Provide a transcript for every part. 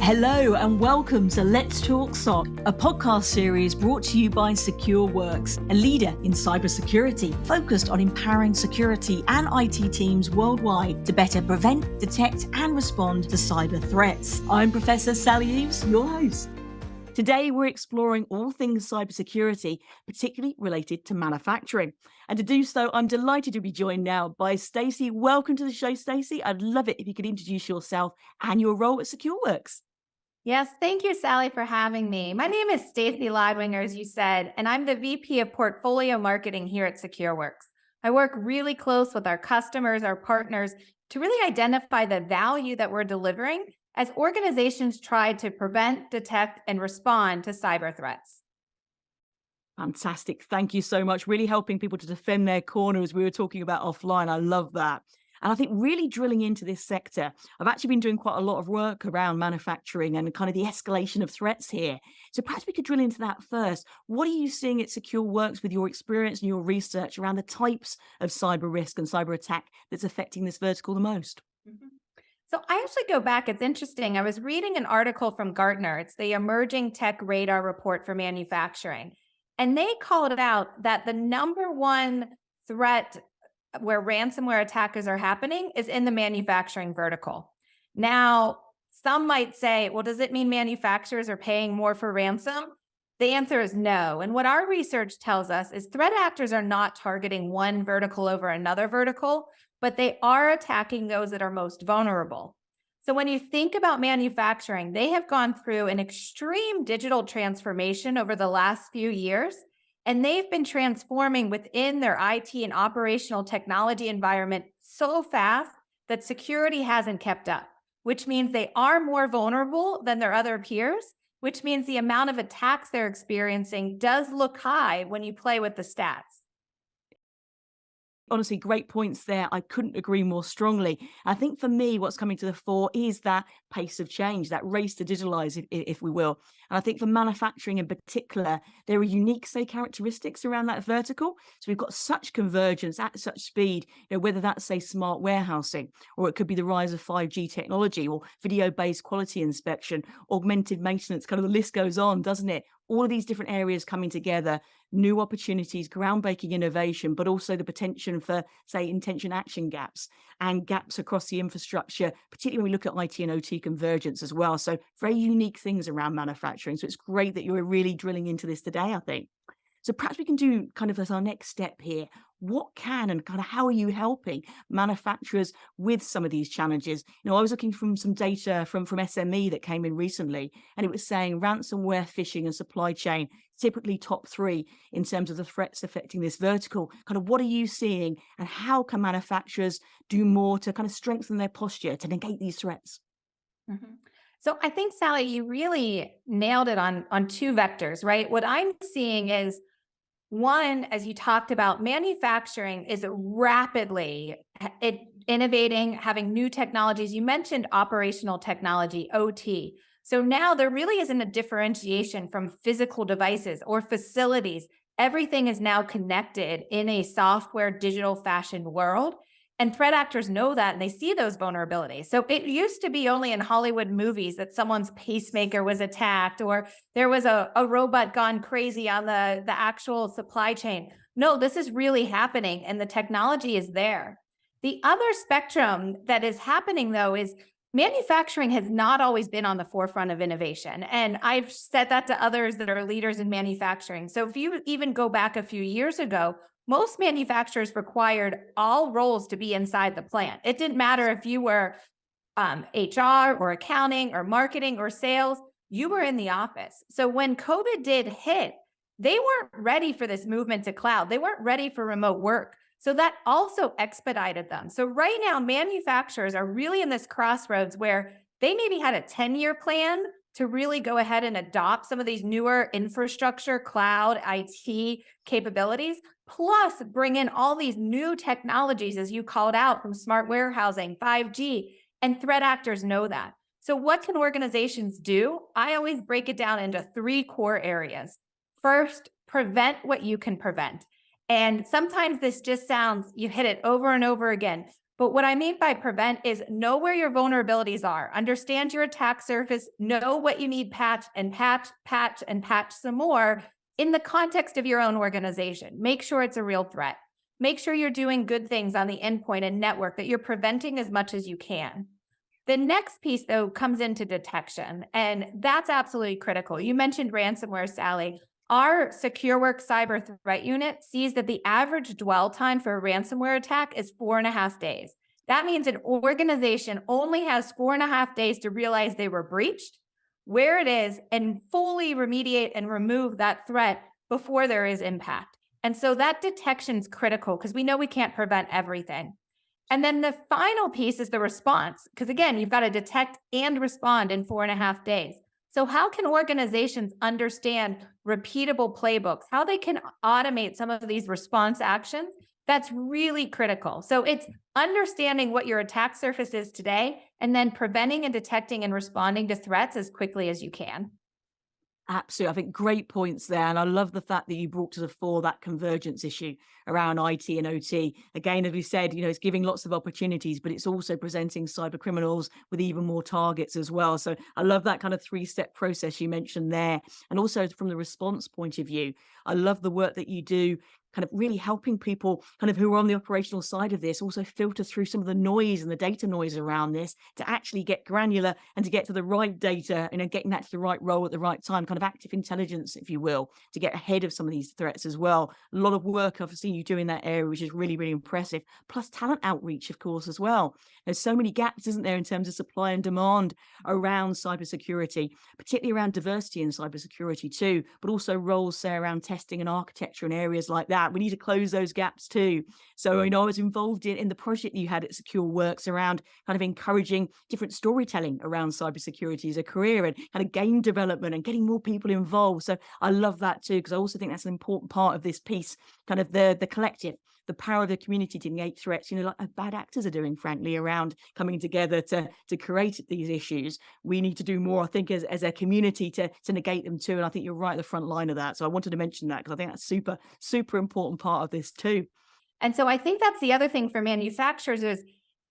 Hello and welcome to Let's Talk SOC, a podcast series brought to you by Secureworks, a leader in cybersecurity focused on empowering security and IT teams worldwide to better prevent, detect and respond to cyber threats. I'm Professor Sally Eaves, your host. Today, we're exploring all things cybersecurity, particularly related to manufacturing. And to do so, I'm delighted to be joined now by Stacy. Welcome to the show, Stacy. I'd love it if you could introduce yourself and your role at Secureworks. Yes, thank you, Sally, for having me. My name is Stacy Leidwinger, as you said, and I'm the VP of Portfolio Marketing here at Secureworks. I work really close with our customers, our partners, to really identify the value that we're delivering as organizations try to prevent, detect, and respond to cyber threats. Fantastic. Thank you so much. Really helping people to defend their corner, as we were talking about offline. I love that. And I think really drilling into this sector, I've actually been doing quite a lot of work around manufacturing and kind of the escalation of threats here. So perhaps we could drill into that first. What are you seeing at Secureworks with your experience and your research around the types of cyber risk and cyber attack that's affecting this vertical the most? Mhm. So I actually go back. It's interesting. I was reading an article from Gartner. It's the Emerging Tech Radar Report for Manufacturing. And they called it out that the number one threat where ransomware attackers are happening is in the manufacturing vertical. Now, some might say, well, does it mean manufacturers are paying more for ransom? The answer is no. And what our research tells us is threat actors are not targeting one vertical over another vertical, but they are attacking those that are most vulnerable. So when you think about manufacturing, they have gone through an extreme digital transformation over the last few years, and they've been transforming within their IT and operational technology environment so fast that security hasn't kept up, which means they are more vulnerable than their other peers, which means the amount of attacks they're experiencing does look high when you play with the stats. Honestly, great points there. I couldn't agree more strongly. I think for me, what's coming to the fore is that pace of change, that race to digitalize, if we will. And I think for manufacturing in particular, there are unique, say, characteristics around that vertical. So we've got such convergence at such speed, whether that's, say, smart warehousing, or it could be the rise of 5G technology or video-based quality inspection, augmented maintenance, kind of the list goes on, doesn't it? All of these different areas coming together, new opportunities, groundbreaking innovation, but also the potential for, say, intention action gaps and gaps across the infrastructure, particularly when we look at IT and OT convergence as well. So very unique things around manufacturing. So it's great that you're really drilling into this today, I think. So perhaps we can do kind of as our next step here, what can and kind of how are you helping manufacturers with some of these challenges? I was looking from some data from SME that came in recently, and it was saying ransomware, phishing and supply chain, typically top three in terms of the threats affecting this vertical. Kind of what are you seeing and how can manufacturers do more to kind of strengthen their posture to negate these threats? Mhm. So I think, Sally, you really nailed it on two vectors, right? What I'm seeing is one, as you talked about, manufacturing is rapidly innovating, having new technologies. You mentioned operational technology, OT. So now there really isn't a differentiation from physical devices or facilities. Everything is now connected in a software, digital fashioned world. And threat actors know that and they see those vulnerabilities. So it used to be only in Hollywood movies that someone's pacemaker was attacked or there was a robot gone crazy on the actual supply chain. No, this is really happening and the technology is there. The other spectrum that is happening, though, is manufacturing has not always been on the forefront of innovation. And I've said that to others that are leaders in manufacturing. So if you even go back a few years ago, most manufacturers required all roles to be inside the plant. It didn't matter if you were HR or accounting or marketing or sales, you were in the office. So when COVID did hit, they weren't ready for this movement to cloud. They weren't ready for remote work. So that also expedited them. So right now, manufacturers are really in this crossroads where they maybe had a 10-year plan to really go ahead and adopt some of these newer infrastructure, cloud, IT capabilities, plus bring in all these new technologies, as you called out, from smart warehousing, 5G, and threat actors know that. So what can organizations do? I always break it down into three core areas. First, prevent what you can prevent. And sometimes this just sounds, you hit it over and over again. But what I mean by prevent is know where your vulnerabilities are, understand your attack surface, know what you need patch and patch, patch and patch some more in the context of your own organization. Make sure it's a real threat. Make sure you're doing good things on the endpoint and network, that you're preventing as much as you can. The next piece, though, comes into detection, and that's absolutely critical. You mentioned ransomware, Sally. Our Secureworks cyber threat unit sees that the average dwell time for a ransomware attack is 4.5 days. That means an organization only has 4.5 days to realize they were breached, where it is, and fully remediate and remove that threat before there is impact. And so that detection is critical because we know we can't prevent everything. And then the final piece is the response, because again, you've got to detect and respond in 4.5 days. So how can organizations understand repeatable playbooks, how they can automate some of these response actions? That's really critical. So it's understanding what your attack surface is today, and then preventing and detecting and responding to threats as quickly as you can. Absolutely. I think great points there. And I love the fact that you brought to the fore that convergence issue around IT and OT. Again, as we said, it's giving lots of opportunities, but it's also presenting cyber criminals with even more targets as well. So I love that kind of 3-step process you mentioned there. And also from the response point of view, I love the work that you do kind of really helping people kind of who are on the operational side of this also filter through some of the noise and the data noise around this to actually get granular and to get to the right data and getting that to the right role at the right time, kind of active intelligence, if you will, to get ahead of some of these threats as well. A lot of work I've seen you do in that area, which is really, really impressive. Plus talent outreach, of course, as well. There's so many gaps, isn't there, in terms of supply and demand around cybersecurity, particularly around diversity in cybersecurity too, but also roles, say, around testing and architecture and areas like that. We need to close those gaps too. So, I was involved in the project you had at Secureworks around kind of encouraging different storytelling around cybersecurity as a career and kind of game development and getting more people involved. So I love that too, because I also think that's an important part of this piece, kind of the collective, the power of the community to negate threats, like bad actors are doing, frankly, around coming together to create these issues. We need to do more, I think, as a community to negate them too. And I think you're right at the front line of that. So I wanted to mention that because I think that's super, super important part of this too. And so I think that's the other thing for manufacturers is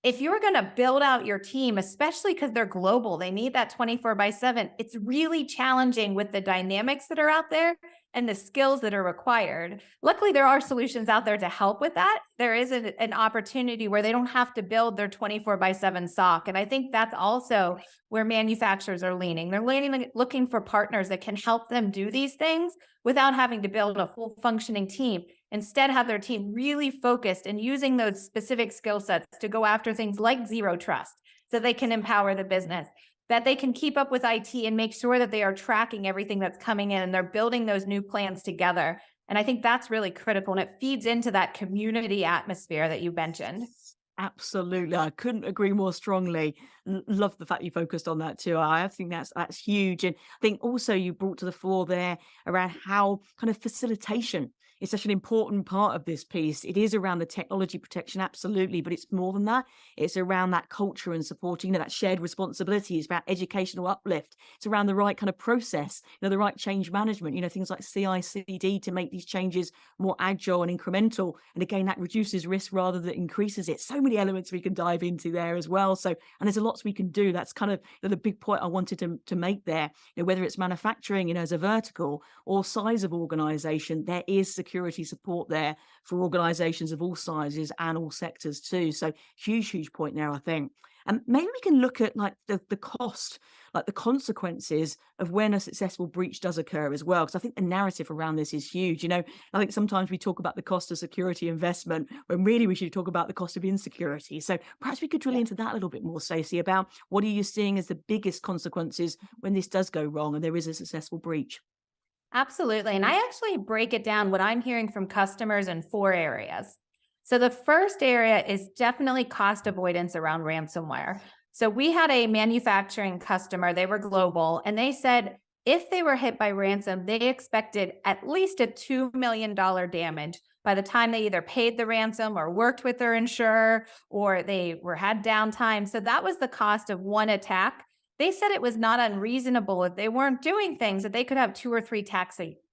if you're going to build out your team, especially because they're global, they need that 24/7. It's really challenging with the dynamics that are out there and the skills that are required. Luckily, there are solutions out there to help with that. There is an opportunity where they don't have to build their 24/7 SOC. And I think that's also where manufacturers are leaning. They're looking for partners that can help them do these things without having to build a full functioning team. Instead, have their team really focused and using those specific skill sets to go after things like zero trust so they can empower the business, that they can keep up with IT and make sure that they are tracking everything that's coming in and they're building those new plans together. And I think that's really critical, and it feeds into that community atmosphere that you mentioned. Absolutely. I couldn't agree more strongly. Love the fact you focused on that too. I think that's huge. And I think also you brought to the fore there around how kind of facilitation is such an important part of this piece. It is around the technology protection, absolutely, but it's more than that. It's around that culture and supporting, that shared responsibility. It's about educational uplift. It's around the right kind of process, the right change management, things like CI/CD to make these changes more agile and incremental. And again, that reduces risk rather than increases it. So many elements we can dive into there as well. So, and there's a lots we can do. That's kind of the big point I wanted to make there. Whether it's manufacturing, as a vertical or size of organization, there is security support there for organizations of all sizes and all sectors too. So huge point there, I think. And maybe we can look at like the cost, like the consequences of when a successful breach does occur as well. Because I think the narrative around this is huge. I think sometimes we talk about the cost of security investment when really we should talk about the cost of insecurity. So perhaps we could drill into that a little bit more, Stacey, about what are you seeing as the biggest consequences when this does go wrong and there is a successful breach? Absolutely. And I actually break it down what I'm hearing from customers in 4 areas. So the first area is definitely cost avoidance around ransomware. So we had a manufacturing customer, they were global, and they said if they were hit by ransom, they expected at least a $2 million damage by the time they either paid the ransom or worked with their insurer or they had downtime. So that was the cost of one attack. They said it was not unreasonable if they weren't doing things that they could have 2 or 3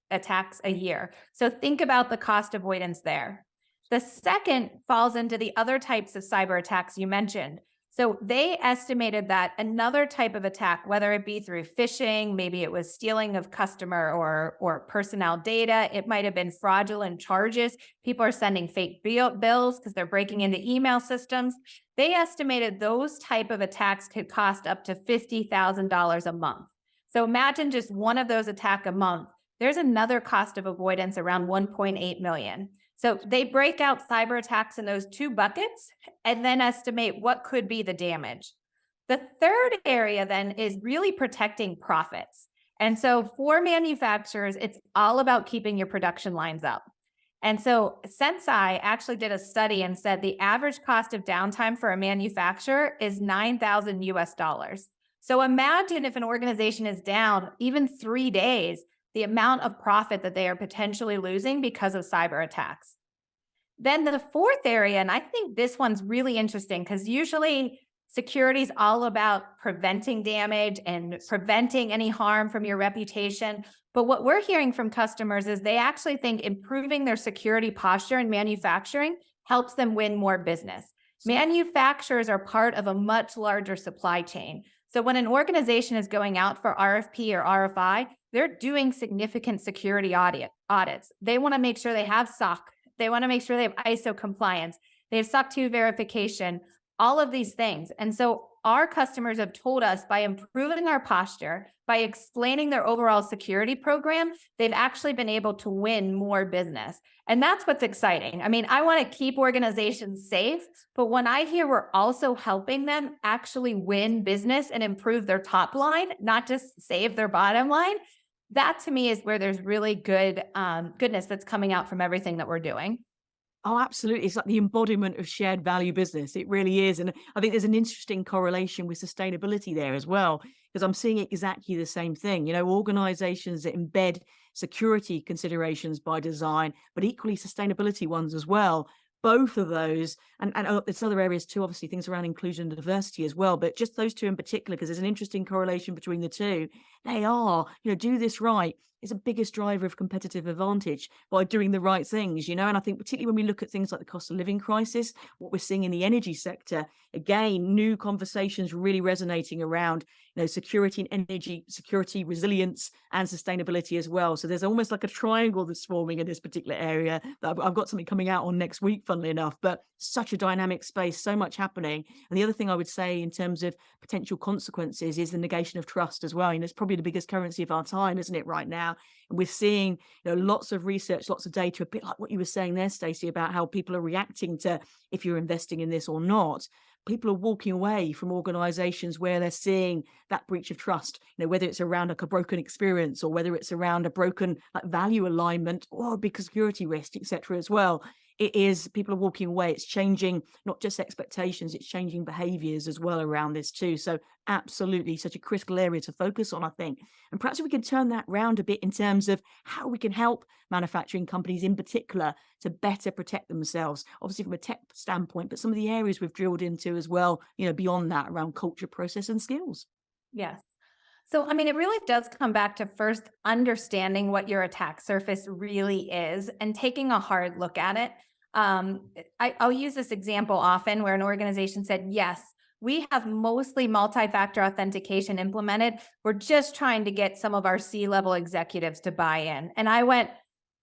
attacks a year. So think about the cost avoidance there. The second falls into the other types of cyber attacks you mentioned. So they estimated that another type of attack, whether it be through phishing, maybe it was stealing of customer or personnel data, it might have been fraudulent charges. People are sending fake bills because they're breaking into email systems. They estimated those type of attacks could cost up to $50,000 a month. So imagine just one of those attack a month. There's another cost of avoidance around 1.8 million. So they break out cyber attacks in those two buckets and then estimate what could be the damage. The third area then is really protecting profits. And so for manufacturers, it's all about keeping your production lines up. And so Sensei actually did a study and said the average cost of downtime for a manufacturer is $9,000 US. So imagine if an organization is down even 3 days, the amount of profit that they are potentially losing because of cyber attacks. Then the fourth area, and I think this one's really interesting because usually security is all about preventing damage and preventing any harm from your reputation. But what we're hearing from customers is they actually think improving their security posture in manufacturing helps them win more business. Manufacturers are part of a much larger supply chain. So when an organization is going out for RFP or RFI, they're doing significant security audits. They want to make sure they have SOC. They want to make sure they have ISO compliance. They have SOC 2 verification, all of these things. And so our customers have told us by improving our posture, by explaining their overall security program, they've actually been able to win more business. And that's what's exciting. I mean, I want to keep organizations safe, but when I hear we're also helping them actually win business and improve their top line, not just save their bottom line, that to me is where there's really good goodness that's coming out from everything that we're doing. Oh, absolutely. It's like the embodiment of shared value business. It really is. And I think there's an interesting correlation with sustainability there as well, because I'm seeing exactly the same thing. You know, organizations that embed security considerations by design, but equally sustainability ones as well. Both of those, and there's other areas too, obviously things around inclusion and diversity as well, but just those two in particular, because there's an interesting correlation between the two. They are, do this right. It's a biggest driver of competitive advantage by doing the right things, and I think particularly when we look at things like the cost of living crisis, what we're seeing in the energy sector, again, new conversations really resonating around, security and energy security, resilience and sustainability as well. So there's almost like a triangle that's forming in this particular area that I've got something coming out on next week, funnily enough, but such a dynamic space, so much happening. And the other thing I would say in terms of potential consequences is the negation of trust as well. It's probably the biggest currency of our time, isn't it, right now? And we're seeing lots of research, lots of data, a bit like what you were saying there, Stacey, about how people are reacting to if you're investing in this or not. People are walking away from organizations where they're seeing that breach of trust, whether it's around like a broken experience or whether it's around a broken value alignment or a big security risk, etc. as well. It is, people are walking away. It's changing not just expectations, it's changing behaviors as well around this too. So absolutely such a critical area to focus on, I think. And perhaps we can turn that round a bit in terms of how we can help manufacturing companies in particular to better protect themselves, obviously from a tech standpoint, but some of the areas we've drilled into as well, beyond that around culture, process and skills. Yes. So, I mean, it really does come back to first understanding what your attack surface really is and taking a hard look at it. I'll use this example often where an organization said, yes, we have mostly multi-factor authentication implemented. We're just trying to get some of our C-level executives to buy in. And I went,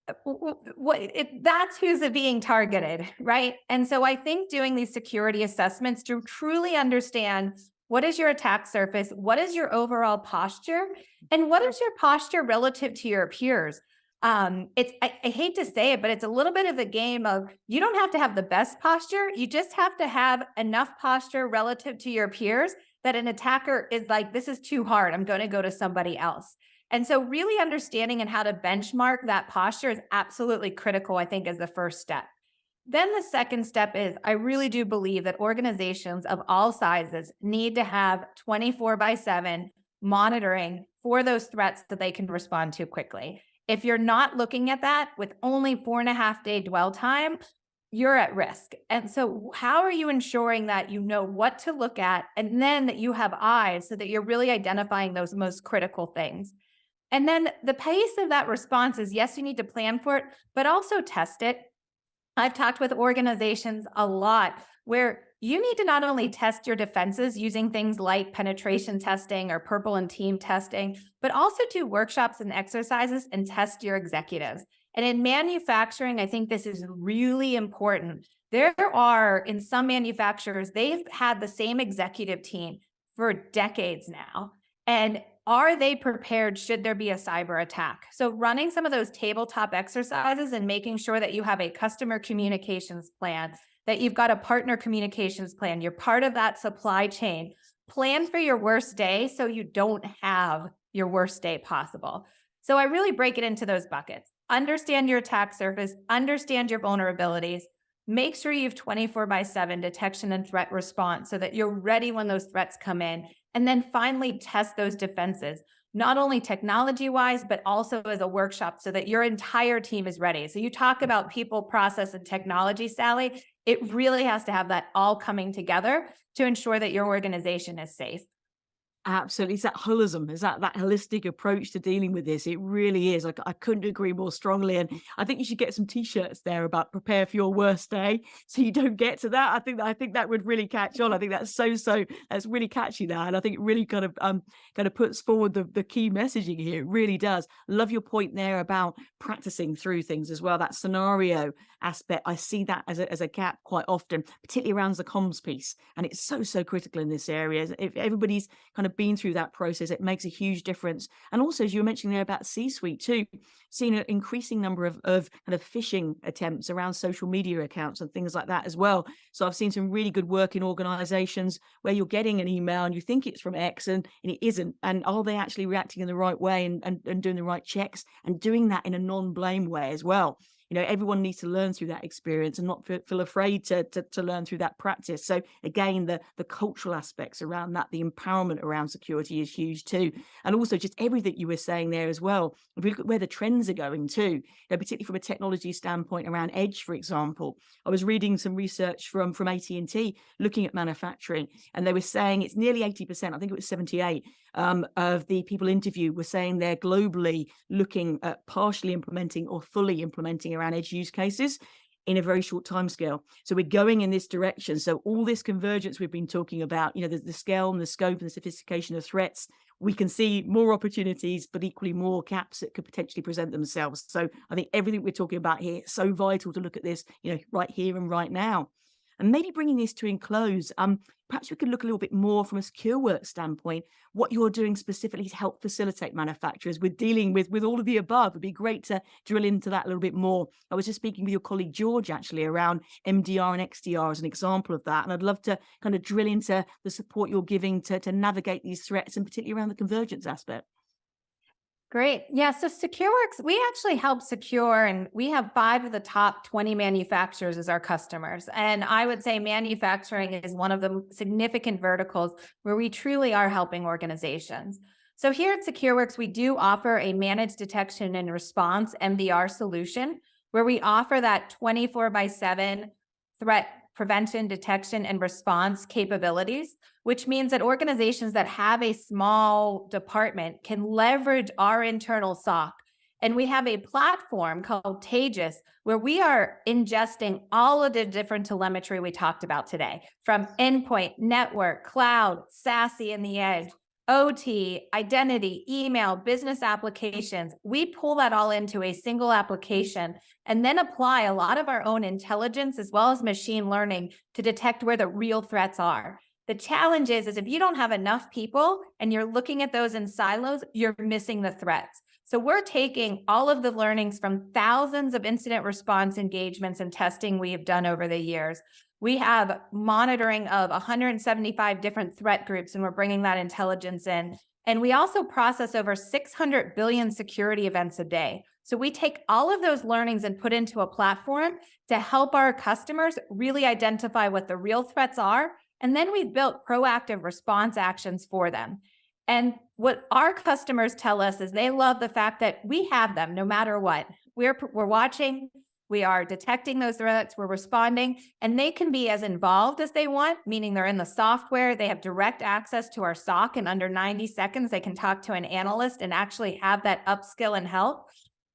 that's who's being targeted, right? And so I think doing these security assessments to truly understand what is your attack surface, what is your overall posture, and what is your posture relative to your peers? I hate to say it, but it's a little bit of a game of you don't have to have the best posture. You just have to have enough posture relative to your peers that an attacker is like, this is too hard. I'm going to go to somebody else. And so really understanding and how to benchmark that posture is absolutely critical, I think, as the first step. Then the second step is I really do believe that organizations of all sizes need to have 24/7 monitoring for those threats that they can respond to quickly. If you're not looking at that with only 4.5-day dwell time, you're at risk. And so how are you ensuring that you know what to look at and then that you have eyes so that you're really identifying those most critical things? And then the pace of that response is, yes, you need to plan for it, but also test it. I've talked with organizations a lot where you need to not only test your defenses using things like penetration testing or purple and team testing, but also do workshops and exercises and test your executives. And in manufacturing, I think this is really important. There are, in some manufacturers, they've had the same executive team for decades now. And are they prepared should there be a cyber attack? So running some of those tabletop exercises and making sure that you have a customer communications plan, that you've got a partner communications plan, you're part of that supply chain. Plan for your worst day so you don't have your worst day possible. So I really break it into those buckets. Understand your attack surface, understand your vulnerabilities, make sure you have 24/7 detection and threat response so that you're ready when those threats come in. And then finally test those defenses, not only technology-wise, but also as a workshop so that your entire team is ready. So you talk about people, process, and technology, Sally. It really has to have that all coming together to ensure that your organization is safe. Absolutely. It's that holism, is that holistic approach to dealing with this. It really is. I couldn't agree more strongly. And I think you should get some t-shirts there about prepare for your worst day so you don't get to that. I think that would really catch on. I think that's that's really catchy now. And I think it really kind of puts forward the key messaging here. It really does. Love your point there about practicing through things as well. That scenario aspect, I see that as a gap quite often, particularly around the comms piece. And it's so critical in this area. If everybody's kind of been through that process, it makes a huge difference. And also, as you were mentioning there about C-suite too, seeing an increasing number of kind of phishing attempts around social media accounts and things like that as well. So I've seen some really good work in organizations where you're getting an email and you think it's from X and it isn't. And are they actually reacting in the right way and doing the right checks and doing that in a non-blame way as well? Everyone needs to learn through that experience and not feel afraid to learn through that practice. So again, the cultural aspects around that, the empowerment around security is huge too. And also just everything you were saying there as well. If we look at where the trends are going too, particularly from a technology standpoint around edge, for example, I was reading some research from AT&T looking at manufacturing, and they were saying it's nearly 80%, I think it was 78, of the people interviewed were saying they're globally looking at partially implementing or fully implementing around edge use cases in a very short time scale. So we're going in this direction. So all this convergence we've been talking about, the scale and the scope and the sophistication of threats, we can see more opportunities, but equally more gaps that could potentially present themselves. So I think everything we're talking about here is so vital to look at this, right here and right now. And maybe bringing this to enclose, perhaps we could look a little bit more from a Secureworks standpoint, what you're doing specifically to help facilitate manufacturers with dealing with all of the above. It'd be great to drill into that a little bit more. I was just speaking with your colleague George actually around MDR and XDR as an example of that. And I'd love to kind of drill into the support you're giving to navigate these threats and particularly around the convergence aspect. Great. Yeah. So Secureworks, we actually help secure, and we have 5 of the top 20 manufacturers as our customers. And I would say manufacturing is one of the significant verticals where we truly are helping organizations. So here at Secureworks, we do offer a managed detection and response MDR solution where we offer that 24/7 threat prevention, detection, and response capabilities, which means that organizations that have a small department can leverage our internal SOC. And we have a platform called Taegis where we are ingesting all of the different telemetry we talked about today, from endpoint, network, cloud, SASE in the edge, OT, identity, email, business applications. We pull that all into a single application and then apply a lot of our own intelligence as well as machine learning to detect where the real threats are. The challenge is if you don't have enough people and you're looking at those in silos, you're missing the threats. So we're taking all of the learnings from thousands of incident response engagements and testing we have done over the years. We have monitoring of 175 different threat groups, and we're bringing that intelligence in. And we also process over 600 billion security events a day. So we take all of those learnings and put into a platform to help our customers really identify what the real threats are. And then we've built proactive response actions for them. And what our customers tell us is they love the fact that we have them no matter what. We're watching, we are detecting those threats, we're responding, and they can be as involved as they want, meaning they're in the software, they have direct access to our SOC in under 90 seconds, they can talk to an analyst and actually have that upskill and help.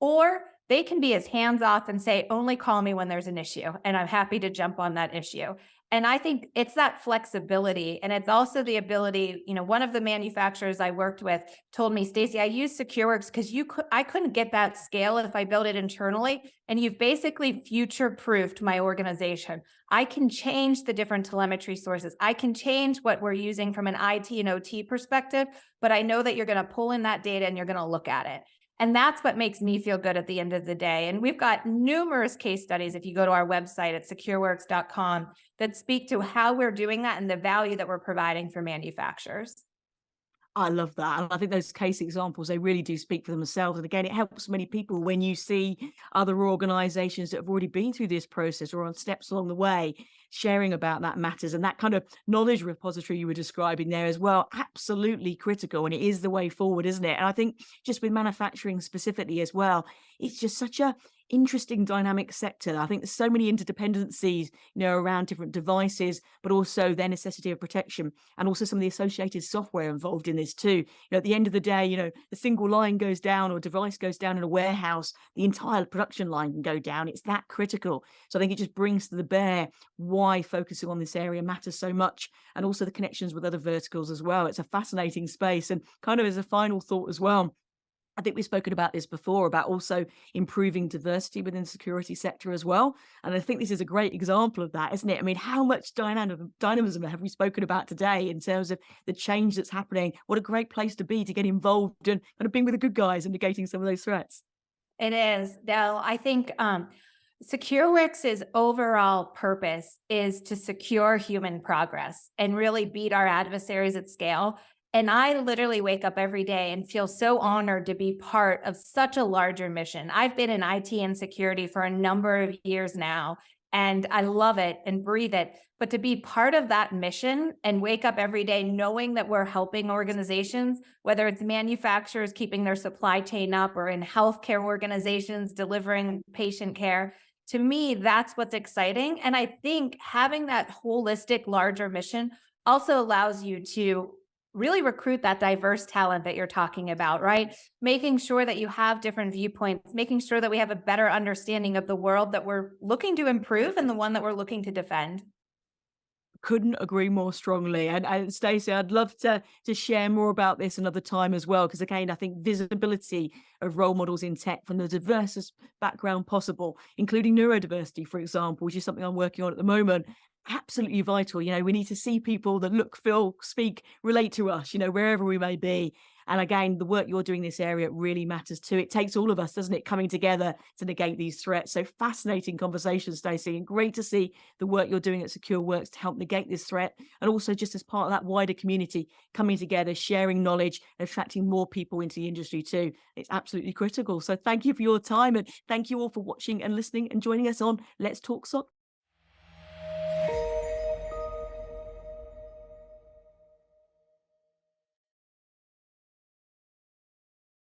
Or they can be as hands off and say, only call me when there's an issue. And I'm happy to jump on that issue. And I think it's that flexibility. And it's also the ability, one of the manufacturers I worked with told me, Stacy, I use Secureworks because I couldn't get that scale if I built it internally. And you've basically future-proofed my organization. I can change the different telemetry sources. I can change what we're using from an IT and OT perspective, but I know that you're going to pull in that data and you're going to look at it. And that's what makes me feel good at the end of the day. And we've got numerous case studies, if you go to our website at secureworks.com, that speak to how we're doing that and the value that we're providing for manufacturers. I love that. And I think those case examples, they really do speak for themselves. And again, it helps many people when you see other organizations that have already been through this process or on steps along the way, sharing about that matters. And that kind of knowledge repository you were describing there as well, absolutely critical. And it is the way forward, isn't it? And I think just with manufacturing specifically as well, it's just such a interesting dynamic sector. I think there's so many interdependencies, around different devices, but also their necessity of protection and also some of the associated software involved in this too. At the end of the day, the single line goes down or device goes down in a warehouse, the entire production line can go down. It's that critical. So I think it just brings to the bear why focusing on this area matters so much, and also the connections with other verticals as well. It's a fascinating space. And kind of as a final thought as well, I think we've spoken about this before, about also improving diversity within the security sector as well. And I think this is a great example of that, isn't it? I mean, how much dynamism have we spoken about today in terms of the change that's happening? What a great place to be to get involved and kind of being with the good guys and negating some of those threats. It is. Now, I think Secureworks' overall purpose is to secure human progress and really beat our adversaries at scale. And I literally wake up every day and feel so honored to be part of such a larger mission. I've been in IT and security for a number of years now, and I love it and breathe it. But to be part of that mission and wake up every day knowing that we're helping organizations, whether it's manufacturers keeping their supply chain up or in healthcare organizations delivering patient care, to me, that's what's exciting. And I think having that holistic, larger mission also allows you to really recruit that diverse talent that you're talking about, right? Making sure that you have different viewpoints, making sure that we have a better understanding of the world that we're looking to improve and the one that we're looking to defend. Couldn't agree more strongly. And Stacey, I'd love to share more about this another time as well, because again, I think visibility of role models in tech from the diversest background possible, including neurodiversity, for example, which is something I'm working on at the moment. Absolutely vital. We need to see people that look, feel, speak, relate to us, wherever we may be. And again, the work you're doing in this area really matters too. It takes all of us, doesn't it, coming together to negate these threats. So fascinating conversation, Stacey, and great to see the work you're doing at Secureworks to help negate this threat. And also just as part of that wider community, coming together, sharing knowledge, and attracting more people into the industry too. It's absolutely critical. So thank you for your time, and thank you all for watching and listening and joining us on Let's Talk SOC.